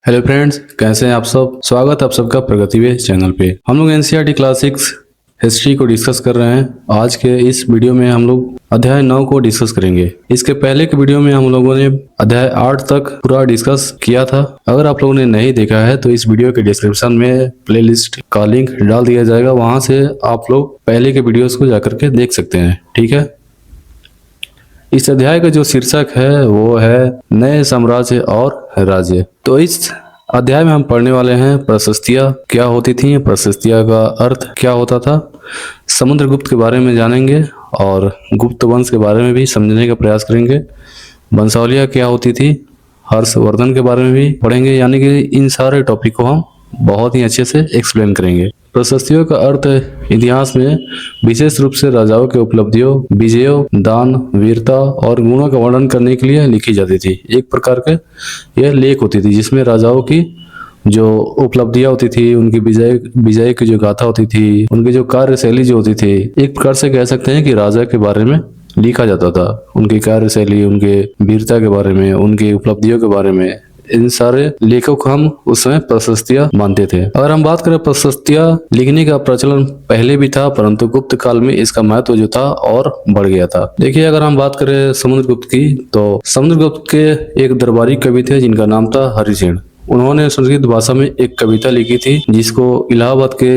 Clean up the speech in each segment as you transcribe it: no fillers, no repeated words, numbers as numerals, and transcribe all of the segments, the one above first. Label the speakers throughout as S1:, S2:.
S1: Hello friends, कैसे हैं आप सब। स्वागत है आप सबका प्रगति वे चैनल पे। हम लोग एनसीईआरटी क्लास 6 हिस्ट्री को डिस्कस कर रहे हैं। आज के इस वीडियो में हम लोग अध्याय 9 को डिस्कस करेंगे। इसके पहले के वीडियो में हम लोगों ने अध्याय 8 तक पूरा डिस्कस किया था। अगर आप लोगों ने नहीं देखा है तो इस वीडियो के डिस्क्रिप्शन में प्लेलिस्ट का लिंक डाल दिया जाएगा, वहां से आप लोग पहले के वीडियोस को जाकर के देख सकते हैं। ठीक है। इस अध्याय का जो शीर्षक है वो है नए साम्राज्य और राज्य। तो इस अध्याय में हम पढ़ने वाले हैं प्रशस्तियां क्या होती थी, प्रशस्तियां का अर्थ क्या होता था, समुद्रगुप्त के बारे में जानेंगे और गुप्त वंश के बारे में भी समझने का प्रयास करेंगे। वंशावलियां क्या होती थी, हर्षवर्धन के बारे में भी पढ़ेंगे। यानी कि इन सारे टॉपिक को हम बहुत ही अच्छे से एक्सप्लेन करेंगे। प्रशस्तियों का अर्थ इतिहास में विशेष रूप से राजाओं के उपलब्धियों, विजयों, दान, वीरता और गुणों का वर्णन करने के लिए लिखी जाती थी। एक प्रकार के यह लेख होती थी जिसमें राजाओं की जो उपलब्धियां होती थी, उनकी विजय की जो गाथा होती थी, उनकी जो कार्यशैली जो होती थी, एक प्रकार से कह सकते हैं कि राजा के बारे में लिखा जाता था। उनकी कार्यशैली, उनके वीरता के बारे में, उनकी उपलब्धियों के बारे में, इन सारे लेखों को हम उस समय प्रशस्तियां मानते थे। अगर हम बात करें, प्रशस्तियां लिखने का प्रचलन पहले भी था, परंतु गुप्त काल में इसका महत्व जो था और बढ़ गया था। देखिए, अगर हम बात करें समुद्रगुप्त की, तो समुद्रगुप्त के एक दरबारी कवि थे जिनका नाम था हरिसेन। उन्होंने संस्कृत भाषा में एक कविता लिखी थी जिसको इलाहाबाद के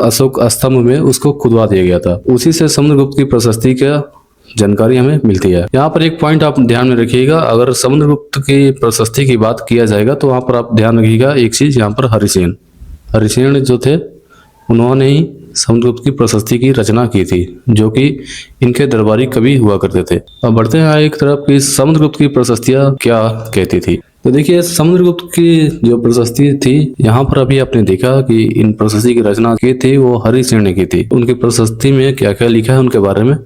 S1: अशोक स्तंभ में उसको खुदवा दिया गया था। उसी से समुद्रगुप्त की प्रशस्ति का जानकारी हमें मिलती है। यहाँ पर एक पॉइंट आप ध्यान में रखिएगा, अगर समुद्रगुप्त की प्रशस्ति की बात किया जाएगा तो वहां पर आप ध्यान रखिएगा एक चीज, यहाँ पर हरिसेन जो थे उन्होंने ही समुद्रगुप्त की प्रशस्ति की रचना की थी, जो कि इनके दरबारी कवि हुआ करते थे। अब बढ़ते हैं एक तरफ कि समुद्रगुप्त की प्रशस्तियां क्या कहती थी। तो देखिए, समुद्रगुप्त की जो प्रशस्ति थी, यहाँ पर अभी आपने देखा कि इन प्रशस्ति की रचना की थी वो हरिसेन ने की थी। उनकी प्रशस्ति में क्या क्या लिखा है उनके बारे में,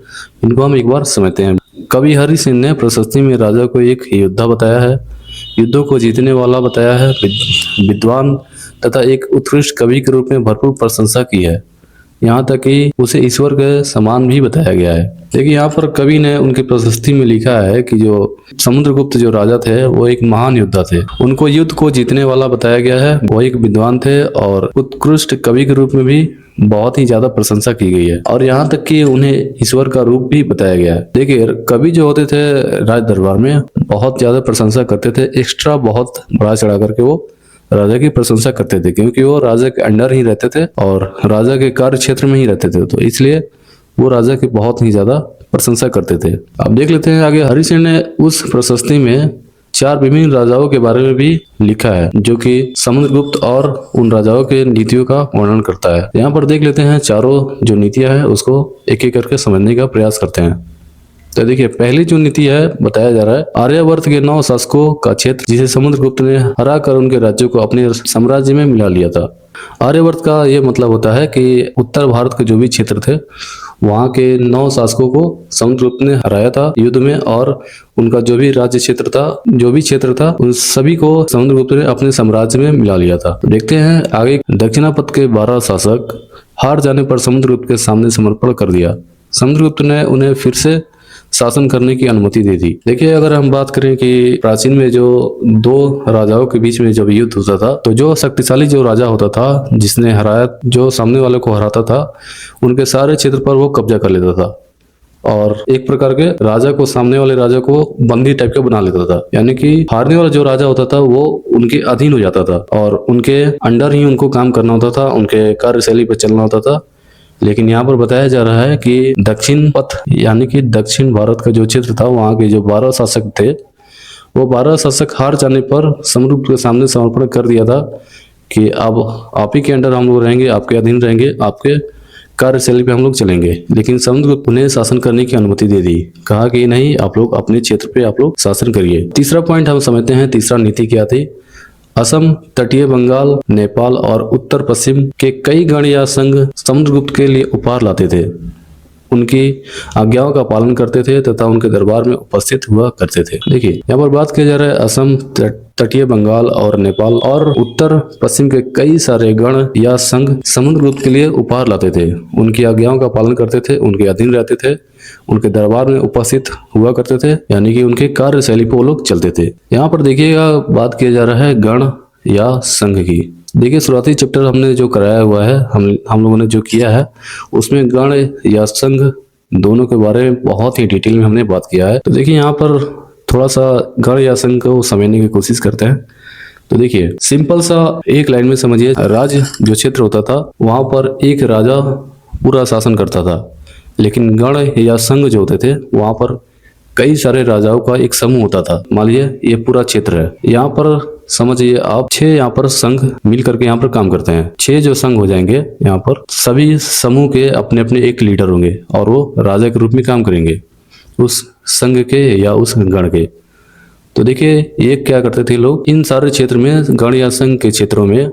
S1: इनको हम एक बार समझते हैं। कवि हरिसेन ने प्रशस्ति में राजा को एक योद्धा बताया है, युद्धों को जीतने वाला बताया है, विद्वान तथा एक उत्कृष्ट कवि के रूप में भरपूर प्रशंसा की है। यहाँ तक कि उसे ईश्वर के समान भी बताया गया है। देखिए, यहाँ पर कवि ने उनकी प्रशस्ति में लिखा है कि जो समुद्रगुप्त जो राजा थे वो एक महान योद्धा थे, उनको युद्ध को जीतने वाला बताया गया है, वो एक विद्वान थे और उत्कृष्ट कवि के रूप में भी बहुत ही ज्यादा प्रशंसा की गई है, और यहाँ तक कि उन्हें ईश्वर का रूप भी बताया गया है। देखिए, कवि जो होते थे राज दरबार में बहुत ज्यादा प्रशंसा करते थे, एक्स्ट्रा बहुत बढ़ा चढ़ा करके वो राजा की प्रशंसा करते थे, क्योंकि वो राजा के अंडर ही रहते थे और राजा के कार्य क्षेत्र में ही रहते थे, तो इसलिए वो राजा की बहुत ही ज्यादा प्रशंसा करते थे। अब देख लेते हैं आगे। हरिसेन ने उस प्रशस्ति में 4 विभिन्न राजाओं के बारे में भी लिखा है, जो कि समुद्रगुप्त और उन राजाओं के नीतियों का वर्णन करता है। यहाँ पर देख लेते हैं चारों जो नीतियां हैं उसको एक एक करके समझने का प्रयास करते हैं। तो देखिए, पहली जो नीति है बताया जा रहा है, आर्यावर्त के 9 शासकों का क्षेत्र जिसे समुद्रगुप्त ने हरा कर उनके राज्यों को अपने साम्राज्य में मिला लिया था। आर्यावर्त का यह मतलब होता है कि उत्तर भारत के जो भी क्षेत्र थे वहां के 9 शासकों को समुद्रगुप्त ने हराया था युद्ध में, और उनका जो भी राज्य क्षेत्र था, जो भी क्षेत्र था, उन सभी को समुद्रगुप्त ने अपने साम्राज्य में मिला लिया था। तो देखते हैं आगे। दक्षिणापथ के 12 शासक हार जाने पर समुद्रगुप्त के सामने समर्पण कर दिया। समुद्रगुप्त ने उन्हें फिर से शासन करने की अनुमति दे दी। देखिए, अगर हम बात करें कि प्राचीन में जो 2 राजाओं के बीच में जब युद्ध होता था, तो जो शक्तिशाली जो राजा होता था, जिसने हराया, जो सामने वाले को हराता था, उनके सारे क्षेत्र पर वो कब्जा कर लेता था और एक प्रकार के राजा को, सामने वाले राजा को बंदी टाइप का बना लेता था। यानी कि हारने वाला जो राजा होता था वो उनके अधीन हो जाता था और उनके अंडर ही उनको काम करना होता था, उनके कार्यशैली पर चलना होता था। लेकिन यहाँ पर बताया जा रहा है कि दक्षिण पथ यानी कि दक्षिण भारत का जो क्षेत्र था, वहां के जो 12 शासक थे, वो 12 शासक हार जाने पर समुद्रगुप्त के सामने समर्पण कर दिया था कि अब आप ही के अंडर हम लोग रहेंगे, आपके अधीन रहेंगे, आपके कार्यशैली पे हम लोग चलेंगे। लेकिन समुद्रगुप्त उन्हें शासन करने की अनुमति दे दी, कहा कि नहीं, आप लोग अपने क्षेत्र पे आप लोग शासन करिए। तीसरा पॉइंट हम समझते हैं, तीसरा नीति क्या थी। असम, तटीय बंगाल, नेपाल और उत्तर पश्चिम के कई गण या संघ समुद्रगुप्त के लिए उपहार लाते थे, उनकी आज्ञाओं का पालन करते थे तथा उनके दरबार में उपस्थित हुआ करते थे। देखिए, यहाँ पर बात किया जा रहा है असम, तटीय बंगाल और नेपाल और उत्तर पश्चिम के कई सारे गण या संघ समुद्रगुप्त के लिए उपहार लाते थे, उनकी आज्ञाओं का पालन करते थे, उनके अधीन रहते थे, उनके दरबार में उपस्थित हुआ करते थे, यानी कि उनके कार्यशैली पर वो लोग चलते थे। यहाँ पर देखिएगा, बात किया जा रहा है गण या संघ की। देखिए शुरुआती चैप्टर हमने जो कराया हुआ है, हम लोगों ने जो किया है उसमें गण या संघ दोनों के बारे में बहुत ही डिटेल में हमने बात किया है। तो देखिए यहाँ पर थोड़ा सा गण या संघ को समझने की कोशिश करते हैं। तो देखिए सिंपल सा एक लाइन में समझिए, राज्य जो क्षेत्र होता था वहां पर एक राजा पूरा शासन करता था, लेकिन गण या संघ जो होते थे वहां पर कई सारे राजाओं का एक समूह होता था। मान लीजिए ये पूरा क्षेत्र है, यहाँ पर समझिए आप 6 यहाँ पर संघ मिल करके यहाँ पर काम करते हैं। 6 जो संघ हो जाएंगे, यहाँ पर सभी समूह के अपने अपने एक लीडर होंगे और वो राजा के रूप में काम करेंगे उस संघ के या उस गण के। तो देखिए ये क्या करते थे लोग, इन सारे क्षेत्र में गण या संघ के क्षेत्रों में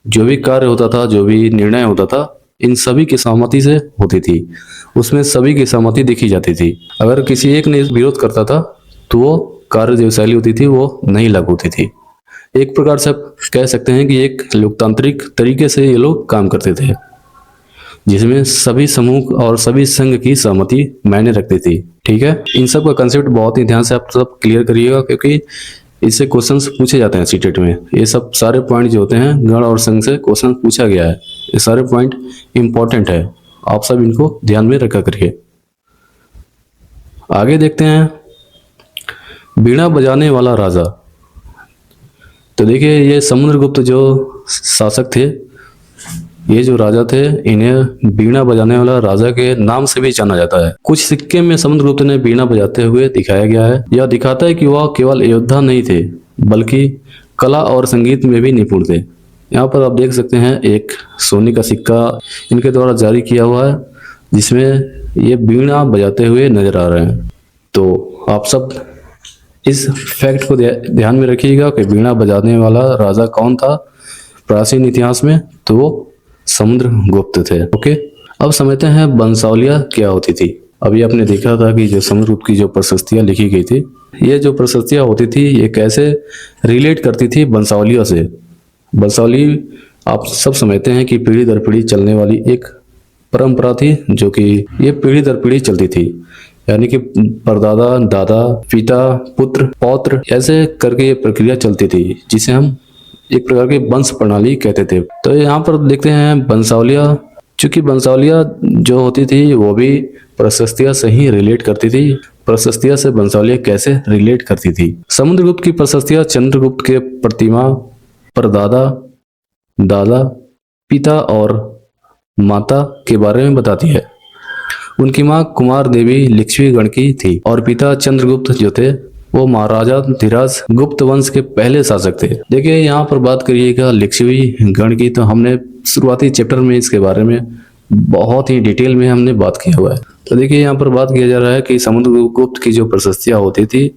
S1: जो भी कार्य होता था, जो भी निर्णय होता था, इन सभी की सहमति से होती थी। उसमें सभी की सहमति देखी जाती थी। अगर किसी एक ने विरोध करता था तो वो कार्य जो शैली होती थी वो नहीं लागू होती थी। एक प्रकार से आप कह सकते हैं कि एक लोकतांत्रिक तरीके से ये लोग काम करते थे, जिसमें सभी समूह और सभी संघ की सहमति मायने रखती थी। ठीक है, इन सब का कंसेप्ट बहुत ही ध्यान से आप सब क्लियर करिएगा, क्योंकि इससे क्वेश्चंस पूछे जाते हैं सीटेट में। ये सब सारे पॉइंट जो होते हैं गण और संघ से क्वेश्चन पूछा गया है। ये सारे पॉइंट इंपॉर्टेंट है, आप सब इनको ध्यान में रखा करिए। आगे देखते हैं, बीणा बजाने वाला राजा। तो देखिए ये समुद्रगुप्त जो शासक थे, ये जो राजा थे, इन्हें बीणा बजाने वाला राजा के नाम से भी जाना जाता है। कुछ सिक्के में समुद्रगुप्त ने बीणा बजाते हुए दिखाया गया है। यह दिखाता है कि वह केवल योद्धा नहीं थे, बल्कि कला और संगीत में भी निपुण थे। यहाँ पर आप देख सकते हैं एक सोने का सिक्का इनके द्वारा जारी किया हुआ है, जिसमें ये बीणा बजाते हुए नजर आ रहे हैं। तो आप सब इस फैक्ट को ध्यान में रखिएगा कि बीणा बजाने वाला राजा कौन था प्राचीन इतिहास में, तो वो समुद्रगुप्त थे। ओके, अब समझते हैं वंशावलियां क्या होती थी। अभी आपने देखा था कि जो समुद्रगुप्त की जो प्रशस्तियां लिखी गई थी, ये जो प्रशस्तियां होती थी ये कैसे रिलेट करती थी वंशावलियों से। वंशावली आप सब समझते हैं कि पीढ़ी दर पीढ़ी चलने वाली एक परंपरा थी, जो कि ये पीढ़ी दर पीढ़ी चलती थी, यानी कि परदादा, दादा, पिता, पुत्र, पौत्र, ऐसे करके ये प्रक्रिया चलती थी, जिसे हम एक प्रकार की वंश प्रणाली कहते थे। तो यहाँ पर देखते हैं वंशावलियां, चूंकि वंशावलियां जो होती थी वो भी प्रशस्तियां से ही रिलेट करती थी। प्रशस्तियां से वंशावलियां कैसे रिलेट करती थी? समुद्रगुप्त की प्रशस्तियां चंद्रगुप्त के प्रतिमा, परदादा, दादा, पिता और माता के बारे में बताती है। उनकी माँ कुमार देवी लिच्छवी गण की थी और पिता चंद्रगुप्त जो थे वो महाराजा धीराज गुप्त वंश के पहले शासक थे। देखिए यहाँ पर बात करिएगा लिच्छवी गण की, तो हमने शुरुआती चैप्टर में इसके बारे में बहुत ही डिटेल में हमने बात किया हुआ है। तो देखिए यहाँ पर बात किया जा रहा है कि समुद्रगुप्त की जो प्रशस्तियां होती थी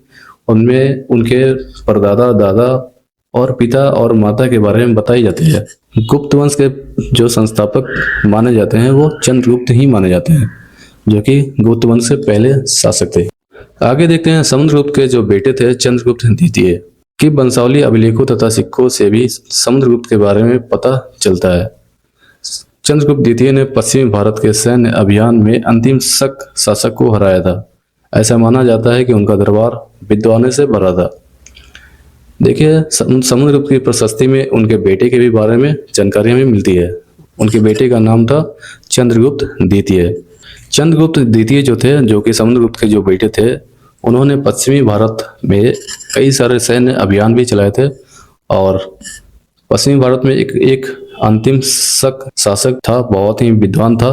S1: उनमें उनके परदादा, दादा और पिता और माता के बारे में बताई जाती है। गुप्त वंश के जो संस्थापक माने जाते हैं वो चंद्रगुप्त ही माने जाते हैं, जो कि गुप्त वंश से पहले शासक थे। आगे देखते हैं समुद्रगुप्त के जो बेटे थे चंद्रगुप्त द्वितीय की वंशावली अभिलेखों तथा सिक्कों से भी समुद्रगुप्त के बारे में पता चलता है। चंद्रगुप्त द्वितीय ने पश्चिमी भारत के सैन्य अभियान में अंतिम शक शासक को हराया था। ऐसा माना जाता है कि उनका दरबार विद्वानों से भरा था। देखिए समुद्रगुप्त की प्रशस्ति में उनके बेटे के भी बारे में जानकारी हमें मिलती है। उनके बेटे का नाम था चंद्रगुप्त द्वितीय। चंद्रगुप्त द्वितीय जो थे, जो कि समुद्रगुप्त के जो बेटे थे, उन्होंने पश्चिमी भारत में कई सारे सैन्य अभियान भी चलाए थे और पश्चिमी भारत में एक अंतिम शासक था, बहुत ही विद्वान था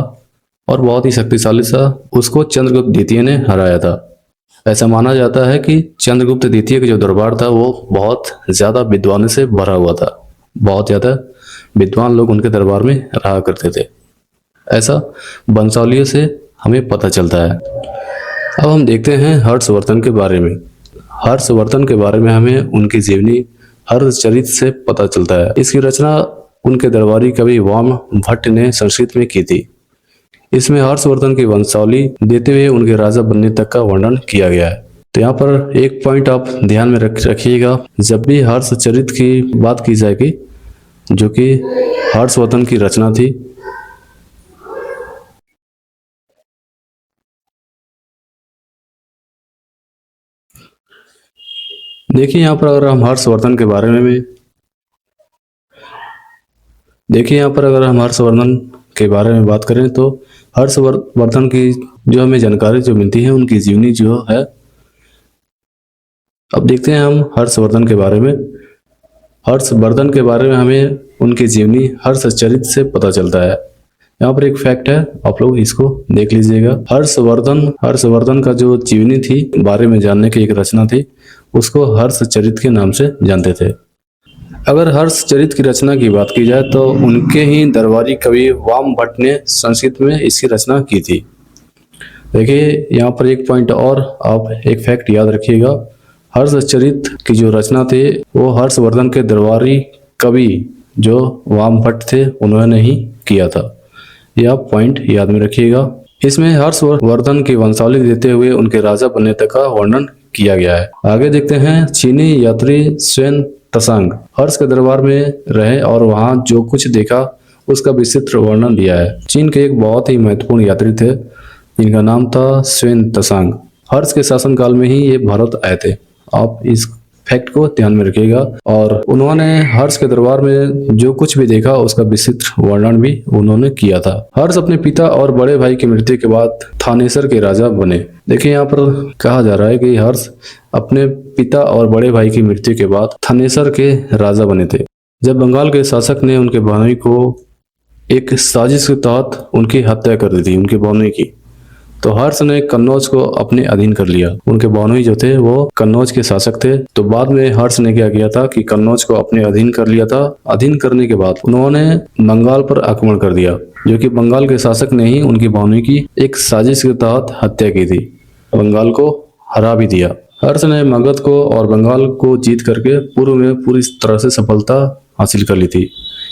S1: और बहुत ही शक्तिशाली था, उसको चंद्रगुप्त द्वितीय ने हराया था। ऐसा माना जाता है कि चंद्रगुप्त द्वितीय का जो दरबार था वो बहुत ज्यादा विद्वानों से भरा हुआ था। बहुत ज्यादा विद्वान लोग उनके दरबार में रहा करते थे, ऐसा वंशावलियों से हमें पता चलता है। अब हम देखते हैं हर्षवर्धन के बारे में। हर्षवर्धन के बारे में हमें उनकी जीवनी हर्षचरित से पता चलता है। इसकी रचना उनके दरबारी कवि वाम भट्ट ने संस्कृत में की थी। इसमें हर्षवर्धन की वंशावली देते हुए उनके राजा बनने तक का वर्णन किया गया है। तो यहाँ पर एक पॉइंट आप ध्यान में रखिएगा, जब भी हर्षचरित की बात की जाएगी, जो कि हर्षवर्धन की रचना थी, देखिए यहाँ पर अगर हम हर्षवर्धन के बारे में देखिए यहाँ पर अगर हम हर्षवर्धन के बारे में बात करें तो हर्षवर्धन की जो हमें जानकारी जो मिलती है उनकी जीवनी जो है, अब देखते हैं हम हर्षवर्धन के बारे में। हर्षवर्धन के बारे में हमें उनकी जीवनी हर्षचरित से पता चलता है। यहाँ पर एक फैक्ट है, आप लोग इसको देख लीजिएगा। हर्षवर्धन का जो जीवनी थी बारे में जानने की एक रचना थी, उसको हर्षचरित के नाम से जानते थे। अगर हर्षचरित की रचना की बात की जाए तो उनके ही दरबारी कवि वाम भट्ट ने संस्कृत में इसकी रचना की थी। देखिए यहाँ पर एक पॉइंट और आप एक फैक्ट याद रखिएगा, हर्षचरित की जो रचना थी वो हर्षवर्धन के दरबारी कवि जो वाम भट्ट थे उन्होंने ही किया था। यह पॉइंट याद में रखिएगा। इसमें हर्षवर्धन की वंशावली देते हुए उनके राजा बनने तक का वर्णन किया गया है। आगे देखते हैं चीनी यात्री स्वेन त्सांग हर्ष के दरबार में रहे और वहां जो कुछ देखा उसका विस्तृत वर्णन दिया है। चीन के एक बहुत ही महत्वपूर्ण यात्री थे जिनका नाम था स्वेन त्सांग। हर्ष के शासनकाल में ही ये भारत आए थे। आप इस फैक्ट को ध्यान में रखिएगा। और उन्होंने हर्ष के दरबार में जो कुछ भी देखा उसका विस्तृत वर्णन भी उन्होंने किया था। हर्ष अपने पिता और बड़े भाई की मृत्यु के बाद थानेसर के राजा बने। देखिए यहाँ पर कहा जा रहा है कि हर्ष अपने पिता और बड़े भाई की मृत्यु के बाद थानेसर के राजा बने थे। जब बंगाल के शासक ने उनके भाई को एक साजिश के तहत उनकी हत्या कर दी थी, उनके भाई की, तो हर्ष ने कन्नौज को अपने अधीन कर लिया। उनके भाई जो थे वो कन्नौज के शासक थे। तो बाद में हर्ष ने क्या किया था कि कन्नौज को अपने अधीन कर लिया था। अधीन करने के बाद उन्होंने बंगाल पर आक्रमण कर दिया, जो कि बंगाल के शासक ने ही उनकी भाई की एक साजिश के तहत हत्या की थी। बंगाल को हरा भी दिया। हर्ष ने मगध को और बंगाल को जीत करके पूर्व में पूरी तरह से सफलता हासिल कर ली थी।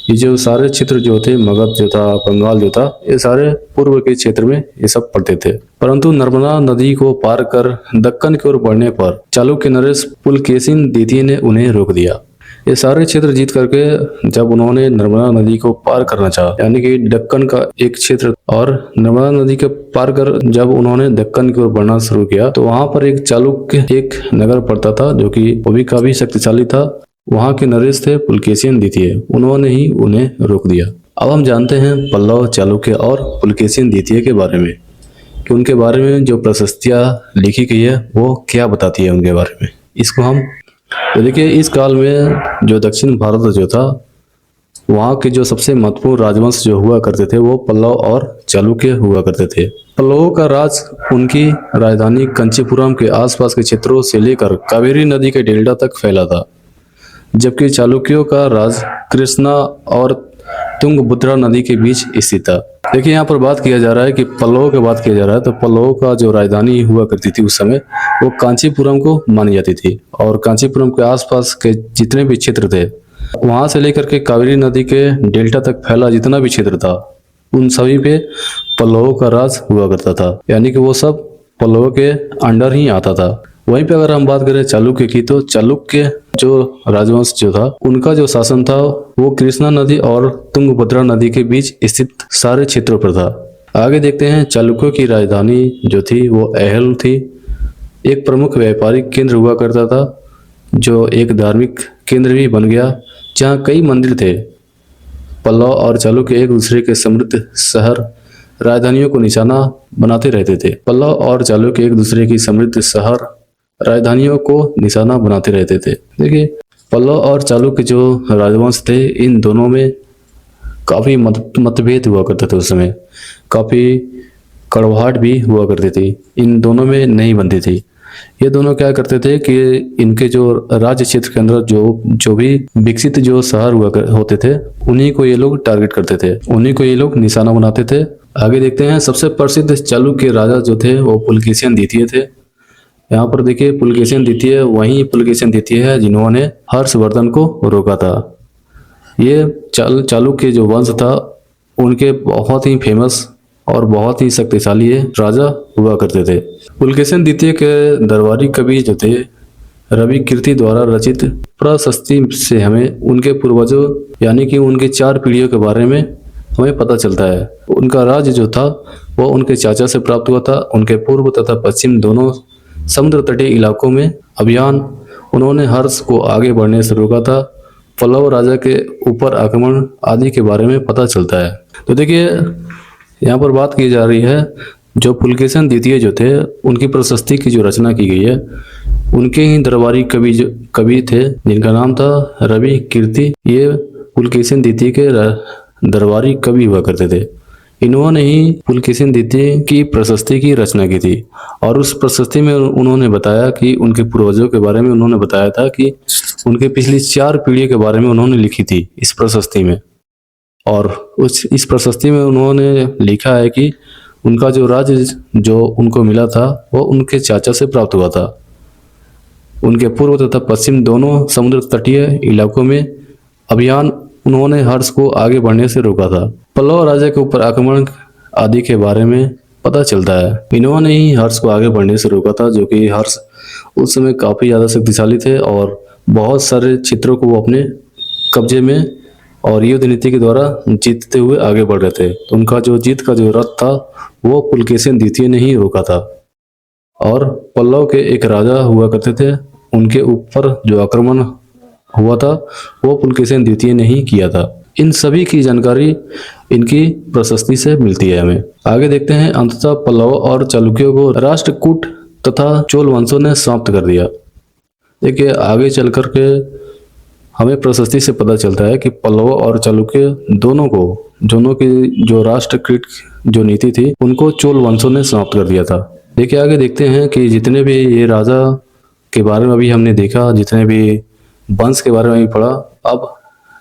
S1: ये जो सारे क्षेत्र जो थे, मगध जो था, बंगाल जो था, ये सारे पूर्व के क्षेत्र में ये सब पड़ते थे। परंतु नर्मदा नदी को पार कर दक्कन की ओर बढ़ने पर चालुक्य नरेश पुलकेशिन द्वितीय ने उन्हें रोक दिया। ये सारे क्षेत्र जीत करके जब उन्होंने नर्मदा नदी को पार करना चाहा, यानी कि दक्कन का एक क्षेत्र, और नर्मदा नदी के पार कर जब उन्होंने दक्कन की ओर बढ़ना शुरू किया तो वहां पर एक चालुक्य एक नगर पड़ता था जो कि वो भी काफी शक्तिशाली था। वहां के नरेश थे पुलकेशिन द्वितीय, उन्होंने ही उन्हें रोक दिया। अब हम जानते हैं पल्लव, चालुक्य और पुलकेशिन द्वितीय के बारे में कि उनके बारे में जो प्रशस्तियां लिखी गई है वो क्या बताती है उनके बारे में। इसको हम तो देखिए, इस काल में जो दक्षिण भारत जो था वहाँ के जो सबसे महत्वपूर्ण राजवंश जो हुआ करते थे वो पल्लव और चालुक्य हुआ करते थे। पल्लवों का राज उनकी राजधानी कंचीपुरम के आसपास के क्षेत्रों से लेकर कावेरी नदी के डेल्टा तक फैला था, जबकि चालुक्यों का राज कृष्णा और तुंगभद्रा नदी के बीच स्थित था। देखिए यहाँ पर बात किया जा रहा है कि पल्लवों की बात किया जा रहा है, तो पल्लवों का जो राजधानी हुआ करती थी उस समय वो कांचीपुरम को मानी जाती थी। और कांचीपुरम के आसपास के जितने भी क्षेत्र थे, वहां से लेकर के कावेरी नदी के डेल्टा तक फैला जितना भी क्षेत्र था, उन सभी पे पल्लवों का राज हुआ करता था, यानी कि वो सब पल्लवों के अंडर ही आता था। वहीं पे अगर हम बात करें चालुक्य की, तो चालुक्य जो राजवंश जो था उनका जो शासन था वो कृष्णा नदी और तुंगभद्रा नदी के बीच स्थित सारे क्षेत्रों पर था। आगे देखते हैं, चालुक्यों की राजधानी जो थी वो अहल थी। एक प्रमुख व्यापारिक केंद्र हुआ करता था जो एक धार्मिक केंद्र भी बन गया, जहाँ कई मंदिर थे। पल्लव और चालुक्य एक दूसरे के समृद्ध शहर राजधानियों को निशाना बनाते रहते थे। पल्लव और चालुक्य एक दूसरे की समृद्ध शहर राजधानियों को निशाना बनाते रहते थे। देखिए, पल्लव और चालुक्य जो राजवंश थे, इन दोनों में काफी मतभेद हुआ करते थे। उस समय काफी कड़वाहट भी हुआ करती थी, इन दोनों में नहीं बनती थी। ये दोनों क्या करते थे कि इनके जो राज्य क्षेत्र के अंदर जो भी विकसित जो शहर होते थे, उन्हीं को ये लोग टारगेट करते थे, उन्हीं को ये लोग निशाना बनाते थे। आगे देखते हैं, सबसे प्रसिद्ध चालुक्य राजा जो थे वो पुलकेशिन द्वितीय थे। यहाँ पर देखिए, पुलकेशिन द्वितीय वही पुलकेशिन द्वितीय है जिन्होंने हर्षवर्धन को रोका था। ये चालुक्य जो वंश था उनके बहुत ही फेमस और बहुत ही शक्तिशाली राजा हुआ करते थे। पुलकेशिन द्वितीय के दरबारी कवि जो थे रवि कीर्ति द्वारा रचित प्रशस्ति से हमें उनके पूर्वजों यानी कि उनके 4 पीढ़ियों के बारे में हमें पता चलता है। उनका राज्य जो था वो उनके चाचा से प्राप्त हुआ था। उनके पूर्व तथा पश्चिम दोनों समुद्र तटीय इलाकों में अभियान उन्होंने हर्ष को आगे बढ़ने से रोका था पल्लव राजा के ऊपर आक्रमण आदि के बारे में पता चलता है। तो देखिए यहाँ पर बात की जा रही है, जो पुलकेशिन द्वितीय जो थे उनकी प्रशस्ति की जो रचना की गई है, उनके ही दरबारी कवि थे जिनका नाम था रवि कीर्ति। ये पुलकेशिन द्वितीय के दरबारी कवि हुआ करते थे। इन्होंने ही पुलकेशिन द्वितीय की प्रशस्ति की रचना की थी और उस प्रशस्ति में उन्होंने बताया कि उनके पूर्वजों के बारे में उन्होंने बताया था कि उनके पिछली 4 पीढ़ी के बारे में उन्होंने लिखी थी इस प्रशस्ति में। और इस प्रशस्ति में उन्होंने लिखा है कि उनका जो राज्य जो उनको मिला था वो उनके चाचा से प्राप्त हुआ था। उनके पूर्व तथा पश्चिम दोनों समुद्र तटीय इलाकों में अभियान उन्होंने हर्ष को आगे बढ़ने से रोका था। पल्लव राजा के ऊपर आक्रमण आदि के बारे में पता चलता है, इन्होंने ही हर्ष को आगे बढ़ने से रोका था, जो कि हर्ष उस समय काफी ज्यादा शक्तिशाली थे और बहुत सारे क्षेत्रों को वो अपने कब्जे में और युद्ध नीति के द्वारा जीतते हुए आगे बढ़ रहे थे। तो उनका जो जीत का जो रथ था वो पुलकेशिन द्वितीय ने ही रोका था। और पल्लव के एक राजा हुआ करते थे, उनके ऊपर जो आक्रमण हुआ था वो पुलकेशिन द्वितीय ने ही किया था। इन सभी की जानकारी इनकी प्रशस्ति से मिलती है हमें। आगे देखते हैं, अंततः पल्लव और चालुक्यों को राष्ट्रकूट तथा चोल वंशों ने समाप्त कर दिया। देखिए आगे चल करके हमें प्रशस्ति से पता चलता है कि पल्लव और चालुक्य दोनों की जो राष्ट्रकूट जो नीति थी उनको चोल वंशों ने समाप्त कर दिया था। देखिए आगे देखते हैं कि जितने भी ये राजा के बारे में अभी हमने देखा, जितने भी वंश के बारे में भी पढ़ा, अब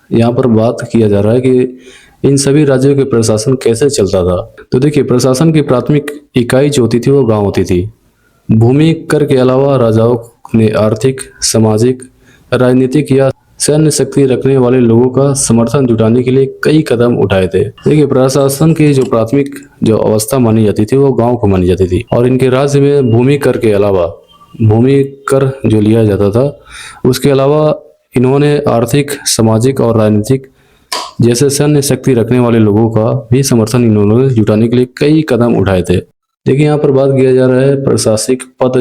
S1: यहाँ पर बात किया जा रहा है कि इन सभी राज्यों के प्रशासन कैसे चलता था। तो देखिए प्रशासन की प्राथमिक इकाई जो होती थी वो गांव होती थी। भूमि कर के अलावा राजाओं ने आर्थिक, सामाजिक, राजनीतिक या सैन्य शक्ति रखने वाले लोगों का समर्थन जुटाने के लिए कई कदम उठाए थे। देखिए प्रशासन की जो प्राथमिक जो अवस्था मानी जाती थी वो गांव को मानी जाती थी और इनके राज्य में भूमि कर के अलावा, भूमि कर जो लिया जाता था उसके अलावा इन्होंने आर्थिक, सामाजिक और राजनीतिक जैसे सैन्य शक्ति रखने वाले लोगों का भी समर्थन इन्होंने जुटाने के लिए कई कदम उठाए थे। देखिए यहाँ पर बात किया जा रहा है प्रशासनिक पद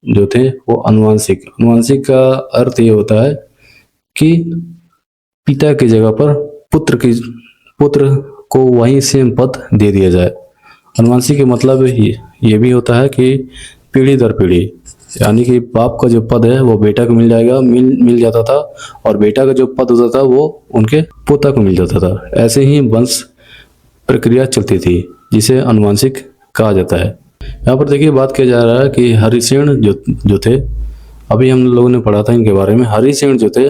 S1: जो थे वो अनुवांशिक। अनुवांशिक का अर्थ ये होता है कि पिता की जगह पर पुत्र को वही सेम पद दे दिया जाए। अनुवांशिक के मतलब ये भी होता है कि पीढ़ी दर पीढ़ी, यानी कि बाप का जो पद है वो बेटा को मिल जाता था और बेटा का जो पद होता था वो उनके पोता को मिल जाता था। ऐसे ही वंश प्रक्रिया चलती थी जिसे अनुवांशिक कहा जाता है। यहाँ पर देखिए बात किया जा रहा है कि हरिसेन जो थे, अभी हम लोगों ने पढ़ा था इनके बारे में। हरिसेन जो थे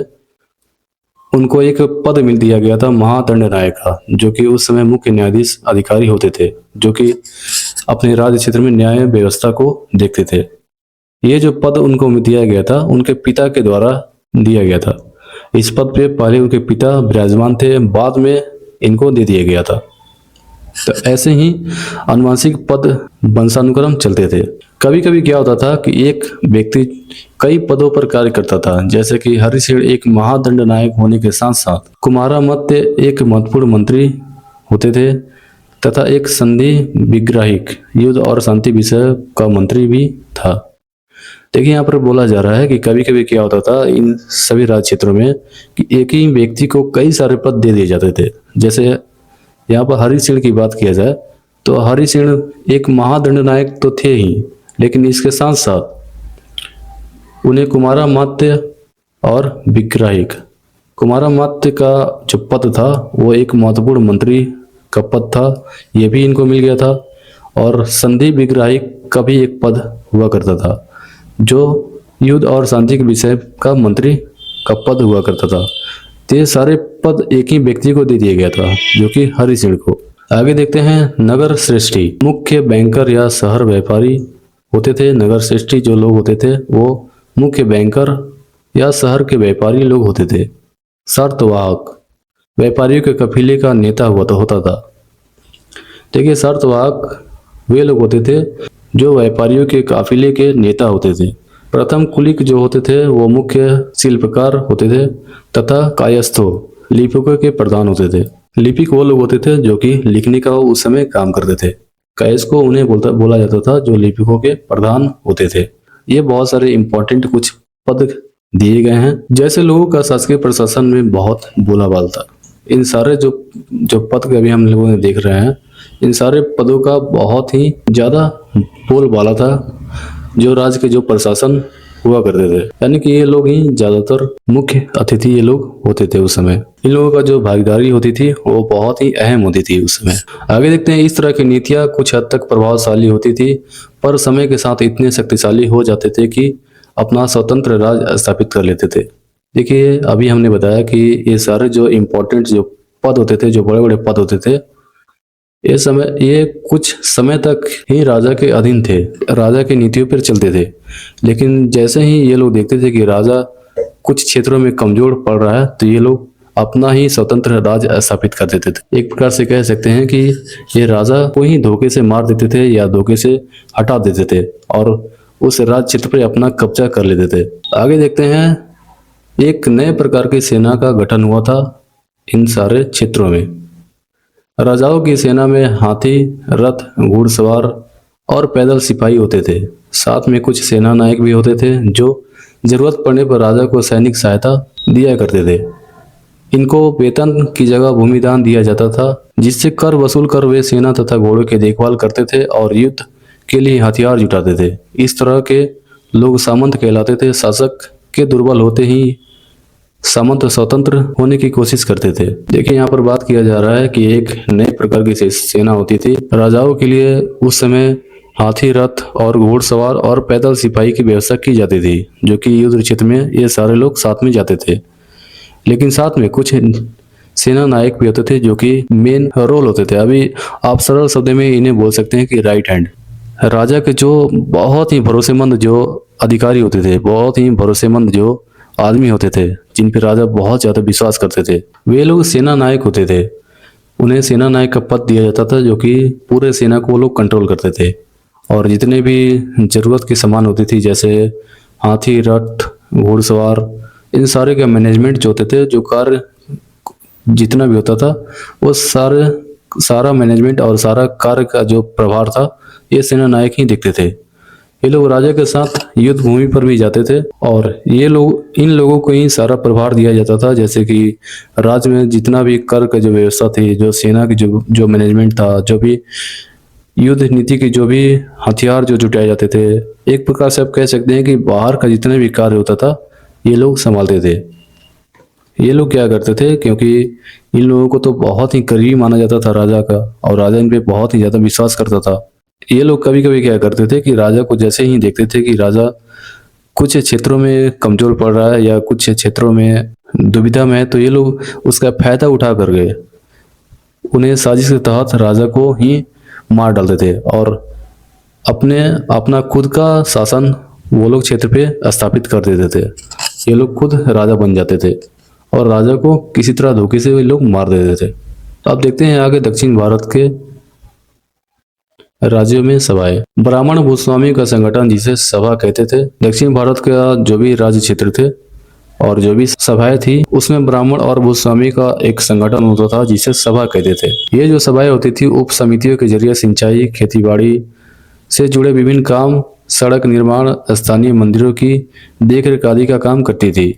S1: उनको एक पद मिल दिया गया था महादंड नायक का, जो कि उस समय मुख्य न्यायाधीश अधिकारी होते थे, जो कि अपने राज्य क्षेत्र में न्याय व्यवस्था को देखते थे। ये जो पद उनको दिया गया था उनके पिता के द्वारा दिया गया था। इस पद पे पहले उनके पिता विराजमान थे, बाद में इनको दे दिया गया था। तो ऐसे ही अनुवांशिक पद वंशानुक्रम चलते थे। कभी कभी क्या होता था कि एक व्यक्ति कई पदों पर कार्य करता था, जैसे कि हरिसेन एक महादंड नायक होने के साथ साथ कुमारामत्य एक महत्वपूर्ण मंत्री होते थे तथा एक संधि विग्राहिक युद्ध और शांति विषय का मंत्री भी था। देखिए यहाँ पर बोला जा रहा है कि कभी कभी क्या होता था इन सभी राज्य क्षेत्रों में कि एक ही व्यक्ति को कई सारे पद दे दिए जाते थे। जैसे यहाँ पर हरिसेन की बात किया जाए तो हरिसेन एक महादंड नायक तो थे ही, लेकिन इसके साथ साथ उन्हें कुमारामात्य और विग्राहिक, कुमारामात्य का जो पद था वो एक महत्वपूर्ण मंत्री का पद था, ये भी इनको मिल गया था। और संधि विग्राहिक का भी एक पद हुआ करता था जो युद्ध और शांति के विषय का मंत्री का पद हुआ करता था। तो ये सारे पद एक ही व्यक्ति को दे दिया गया था, जो कि हरिसेन को। आगे देखते हैं नगर श्रेष्ठी, मुख्य बैंकर या शहर व्यापारी होते थे। नगर श्रेष्ठी जो लोग होते थे वो मुख्य बैंकर या शहर के व्यापारी लोग होते थे। शर्तवाहक व्यापारियों के कफीले का नेता होता था। देखिए शर्तवाहक वे लोग होते थे जो व्यापारियों के काफिले के नेता होते थे। प्रथम कुलिक जो होते थे वो मुख्य शिल्पकार होते थे तथा कायस्थों लिपिकों के प्रधान होते थे। लिपिक वो लोग होते थे जो कि लिखने का उस समय काम करते थे। कायस्थ उन्हें बोला जाता था जो लिपिकों के प्रधान होते थे। ये बहुत सारे इंपॉर्टेंट कुछ पद दिए गए हैं। जैसे लोगों का शासकीय प्रशासन में बहुत बोलाबाल था। इन सारे जो जो पद के अभी हम लोगों ने देख रहे हैं, इन सारे पदों का बहुत ही ज्यादा बोलबाला था। जो राज्य के जो प्रशासन हुआ करते थे, यानी कि ये लोग ही ज्यादातर मुख्य अतिथि ये लोग होते थे उस समय। इन लोगों का जो भागीदारी होती थी वो बहुत ही अहम होती थी उस समय। आगे देखते हैं, इस तरह की नीतियां कुछ हद तक प्रभावशाली होती थी, पर समय के साथ इतने शक्तिशाली हो जाते थे कि अपना स्वतंत्र राज्य स्थापित कर लेते थे। देखिए, अभी हमने बताया कि ये सारे जो इम्पोर्टेंट जो पद होते थे, जो बड़े बड़े पद होते थे, ये कुछ समय तक ही राजा के अधीन थे, राजा की नीतियों पर चलते थे। लेकिन जैसे ही ये लोग देखते थे कि राजा कुछ क्षेत्रों में कमजोर पड़ रहा है, तो ये लोग अपना ही स्वतंत्र राज्य स्थापित कर देते थे। एक प्रकार से कह सकते हैं कि ये राजा को ही धोखे से मार देते थे या धोखे से हटा देते थे और उस राज्य क्षेत्र पर अपना कब्जा कर लेते थे। आगे देखते हैं, एक नए प्रकार की सेना का गठन हुआ था इन सारे क्षेत्रों में। राजाओं की सेना में हाथी, रथ, घुड़सवार और पैदल सिपाही होते थे। साथ में कुछ सेना नायक भी होते थे जो जरूरत पड़ने पर राजा को सैनिक सहायता दिया करते थे। इनको वेतन की जगह भूमिदान दिया जाता था, जिससे कर वसूल कर वे सेना तथा घोड़ों की देखभाल करते थे और युद्ध के लिए हथियार जुटाते थे। इस तरह के लोग सामंत कहलाते थे। शासक के दुर्बल होते ही सामंत स्वतंत्र होने की कोशिश करते थे। देखिए, यहाँ पर बात किया जा रहा है कि एक नए प्रकार की सेना होती थी। राजाओं के लिए उस समय हाथी, रथ और घुड़सवार और पैदल सिपाही की व्यवस्था की जाती थी, जो कि युद्ध क्षेत्र में ये सारे लोग साथ में जाते थे। लेकिन साथ में कुछ सेना नायक भी होते थे जो कि मेन रोल होते थे। अभी आप सरल शब्द में इन्हें बोल सकते हैं कि राइट हैंड। राजा के जो बहुत ही भरोसेमंद जो अधिकारी होते थे, बहुत ही भरोसेमंद जो आदमी होते थे, जिन पर राजा बहुत ज्यादा विश्वास करते थे, वे लोग सेना नायक होते थे। उन्हें सेना नायक का पद दिया जाता था, जो कि पूरे सेना को वो लोग कंट्रोल करते थे और जितने भी जरूरत की सामान होती थी, जैसे हाथी, रथ, घुड़सवार, इन सारे का मैनेजमेंट जो होते थे, जो कार्य जितना भी होता था, वो सारा मैनेजमेंट और सारा कार्य का जो प्रभार था, ये सेना नायक ही देखते थे। ये लोग राजा के साथ युद्ध भूमि पर भी जाते थे और इन लोगों को ही सारा प्रभार दिया जाता था। जैसे कि राज्य में जितना भी कर का जो व्यवस्था थी, जो सेना की जो मैनेजमेंट था, जो भी युद्ध नीति की जो भी हथियार जो जुटाए जाते थे, एक प्रकार से आप कह सकते हैं कि बाहर का जितना भी कार्य होता था, ये लोग संभालते थे। ये लोग क्या करते थे, क्योंकि इन लोगों को तो बहुत ही करीबी माना जाता था राजा का, और राजा इन पे बहुत ही ज्यादा विश्वास करता था। ये लोग कभी कभी क्या करते थे कि राजा को जैसे ही देखते थे कि राजा कुछ क्षेत्रों में कमजोर पड़ रहा है या कुछ क्षेत्रों में दुविधा में है, तो ये लोग उसका फायदा उठा कर गए उन्हें साजिश के तहत राजा को ही मार डालते थे और अपना खुद का शासन वो लोग क्षेत्र पे स्थापित कर देते थे। ये लोग खुद राजा बन जाते थे और राजा को किसी तरह धोखे से वे लोग मार देते थे। अब देखते हैं आगे दक्षिण भारत के राज्यों में सभाएं। ब्राह्मण भूस्वामी का संगठन, जिसे सभा कहते थे। दक्षिण भारत का जो भी राज्य क्षेत्र थे और जो भी सभाएं थी, उसमें ब्राह्मण और भूस्वामी का एक संगठन होता था, जिसे सभा कहते थे। ये जो सभाएं होती थी, उप समितियों के जरिए सिंचाई, खेतीबाड़ी से जुड़े विभिन्न काम, सड़क निर्माण, स्थानीय मंदिरों की देखरेख आदि का काम करती थी।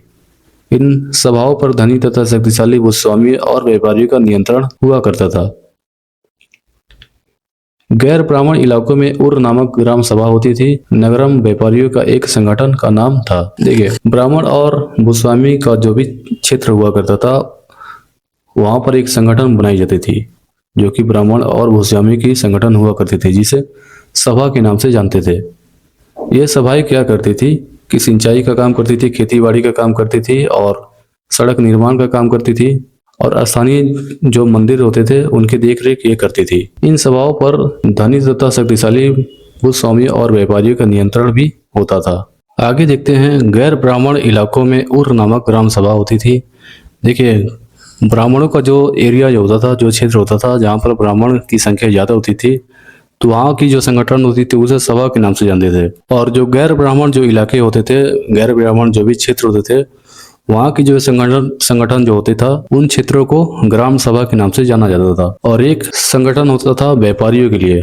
S1: इन सभाओं पर धनी तथा शक्तिशाली भूस्वामी और व्यापारियों का नियंत्रण हुआ करता था। गैर ब्राह्मण इलाकों में उर नामक ग्राम सभा होती थी। नगरम व्यापारियों का एक संगठन का नाम था। देखिए, ब्राह्मण और भूस्वामी का जो भी क्षेत्र हुआ करता था, वहां पर एक संगठन बनाई जाती थी, जो कि ब्राह्मण और भूस्वामी की संगठन हुआ करती थी, जिसे सभा के नाम से जानते थे। ये सभाएं क्या करती थी कि सिंचाई का काम करती थी, खेतीबाड़ी का काम करती थी और सड़क निर्माण का काम करती थी और स्थानीय जो मंदिर होते थे उनकी देखरेख ये करती थी। इन सभाओं पर धनी तथा शक्तिशाली भूस्वामी और व्यापारियों का नियंत्रण भी होता था। आगे देखते हैं, गैर ब्राह्मण इलाकों में उर नामक ग्राम सभा होती थी। देखिए, ब्राह्मणों का जो एरिया जो होता था, जो क्षेत्र होता था, जहाँ पर ब्राह्मण की संख्या ज्यादा होती थी, तो वहाँ की जो संगठन होती थी उसे सभा के नाम से जानते थे। और जो गैर ब्राह्मण जो इलाके होते थे, गैर ब्राह्मण जो भी क्षेत्र होते थे, वहाँ की जो संगठन जो होते था, उन क्षेत्रों को ग्राम सभा के नाम से जाना जाता था। और एक संगठन होता था व्यापारियों के लिए,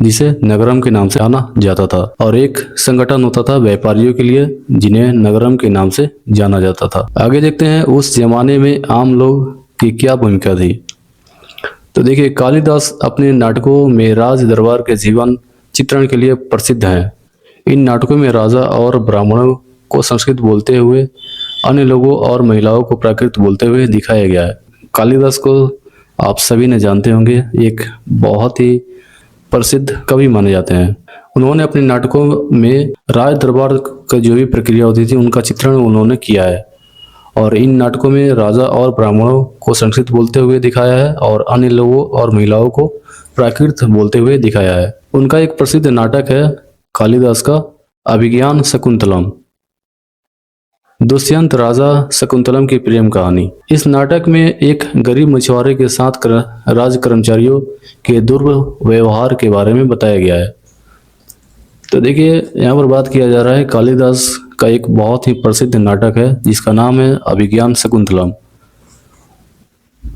S1: जिसे नगरम के नाम से जाना जाता था, और एक संगठन होता था व्यापारियों के लिए जिन्हें नगरम के नाम से जाना जाता था। आगे देखते हैं उस जमाने में आम लोग की क्या भूमिका थी। तो देखिए, कालिदास अपने नाटकों में राज दरबार के जीवन चित्रण के लिए प्रसिद्ध हैं। इन नाटकों में राजा और ब्राह्मणों को संस्कृत बोलते हुए, अन्य लोगों और महिलाओं को प्राकृत बोलते हुए दिखाया गया है। कालिदास को आप सभी ने जानते होंगे, एक बहुत ही प्रसिद्ध कवि माने जाते हैं। उन्होंने अपने नाटकों में राज दरबार का जो भी प्रक्रिया होती थी उनका चित्रण उन्होंने किया है, और इन नाटकों में राजा और ब्राह्मणों को संस्कृत बोलते हुए दिखाया है और अन्य लोगों और महिलाओं को प्राकृत बोलते हुए दिखाया है। उनका एक प्रसिद्ध नाटक है कालिदास का अभिज्ञान शकुंतलम, दुष्यंत राजा शकुंतलम की प्रेम कहानी। इस नाटक में एक गरीब मछुआरे के साथ राज कर्मचारियों के दुर्व्यवहार के बारे में बताया गया है। तो देखिए, यहाँ पर बात किया जा रहा है कालिदास का एक बहुत ही प्रसिद्ध नाटक है जिसका नाम है अभिज्ञान शकुंतलम।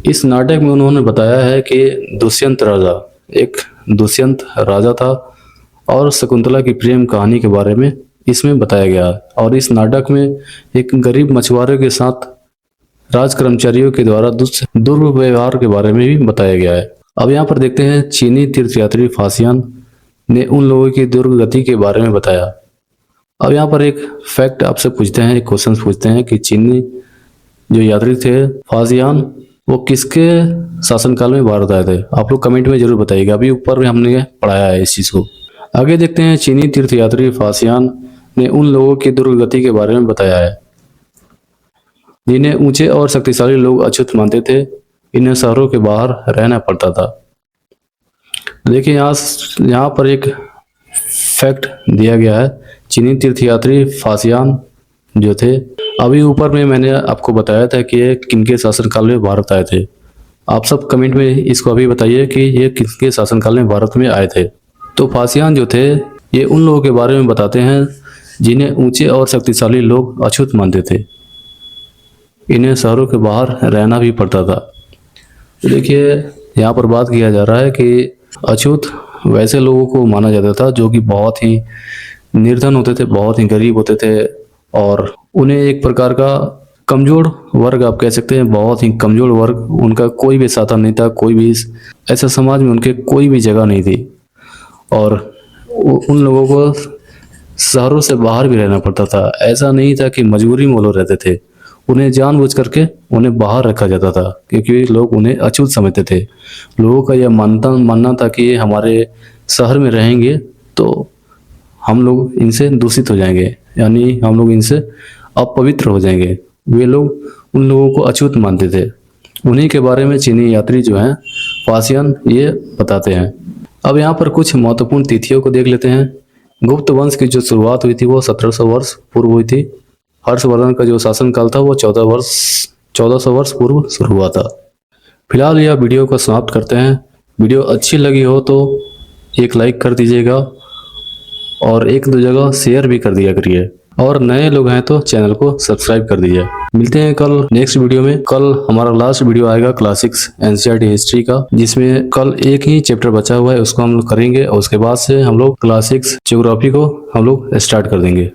S1: इस नाटक में उन्होंने बताया है कि दुष्यंत राजा, एक दुष्यंत राजा था और शकुंतला की प्रेम कहानी के बारे में इसमें बताया गया है। और इस नाटक में एक गरीब मछुआरे के साथ राज कर्मचारियों के द्वारा दुर्व्यवहार के बारे में भी बताया गया है। अब यहाँ पर देखते हैं, चीनी तीर्थयात्री फासियान ने उन लोगों की दुर्गति के बारे में बताया। अब यहाँ पर एक फैक्ट आपसे पूछते हैं, एक क्वेश्चन पूछते हैं कि चीनी जो यात्री थे फासियान, वो किसके शासनकाल में भारत आए थे? आप लोग कमेंट में जरूर बताइएगा, अभी ऊपर में हमने पढ़ाया है इस चीज को। आगे देखते हैं, चीनी तीर्थयात्री फासियान ने उन लोगों की दुर्गति के बारे में बताया है जिन्हें ऊंचे और शक्तिशाली लोग अछूत मानते थे। इन्हें शहरों के बाहर रहना पड़ता था। देखिए, यहाँ पर एक फैक्ट दिया गया है, चीनी तीर्थयात्री फासियान जो थे, अभी ऊपर में मैंने आपको बताया था कि ये किनके शासनकाल में भारत आए थे। आप सब कमेंट में इसको अभी बताइए कि ये किसके शासनकाल में भारत में आए थे। तो फासियान जो थे, ये उन लोगों के बारे में बताते हैं जिन्हें ऊंचे और शक्तिशाली लोग अछूत मानते थे। इन्हें शहरों के बाहर रहना भी पड़ता था। तो देखिए, यहाँ पर बात किया जा रहा है कि अछूत वैसे लोगों को माना जाता था जो कि बहुत ही निर्धन होते थे, बहुत ही गरीब होते थे, और उन्हें एक प्रकार का कमजोर वर्ग आप कह सकते हैं, बहुत ही कमजोर वर्ग, उनका कोई भी साधन नहीं था, कोई भी ऐसा समाज में उनके कोई भी जगह नहीं थी, और उन लोगों को शहरों से बाहर भी रहना पड़ता था। ऐसा नहीं था कि मजबूरी में वो लोग रहते थे, उन्हें जानबूझ करके उन्हें बाहर रखा जाता था क्योंकि लोग उन्हें अछूत समझते थे। लोगों का यह मानना था कि ये हमारे शहर में रहेंगे तो हम लोग इनसे दूषित हो जाएंगे, यानी हम लोग इनसे अपवित्र हो जाएंगे। वे लोग उन लोगों को अछूत मानते थे। उन्हीं के बारे में चीनी यात्री जो हैं फासियान ये बताते हैं। अब यहाँ पर कुछ महत्वपूर्ण तिथियों को देख लेते हैं। गुप्त वंश की जो शुरुआत हुई थी वो 1700 वर्ष पूर्व हुई थी। हर्षवर्धन का जो शासनकाल था वो 1400 वर्ष पूर्व शुरू हुआ था। फिलहाल यह वीडियो को समाप्त करते हैं। वीडियो अच्छी लगी हो तो एक लाइक कर दीजिएगा और एक दो जगह शेयर भी कर दिया करिए, और नए लोग हैं तो चैनल को सब्सक्राइब कर दीजिए। मिलते हैं कल नेक्स्ट वीडियो में। कल हमारा लास्ट वीडियो आएगा क्लास 6 एनसीईआरटी हिस्ट्री का, जिसमें कल एक ही चैप्टर बचा हुआ है, उसको हम लोग करेंगे और उसके बाद से हम लोग क्लास 6 ज्योग्राफी को हम लोग स्टार्ट कर देंगे।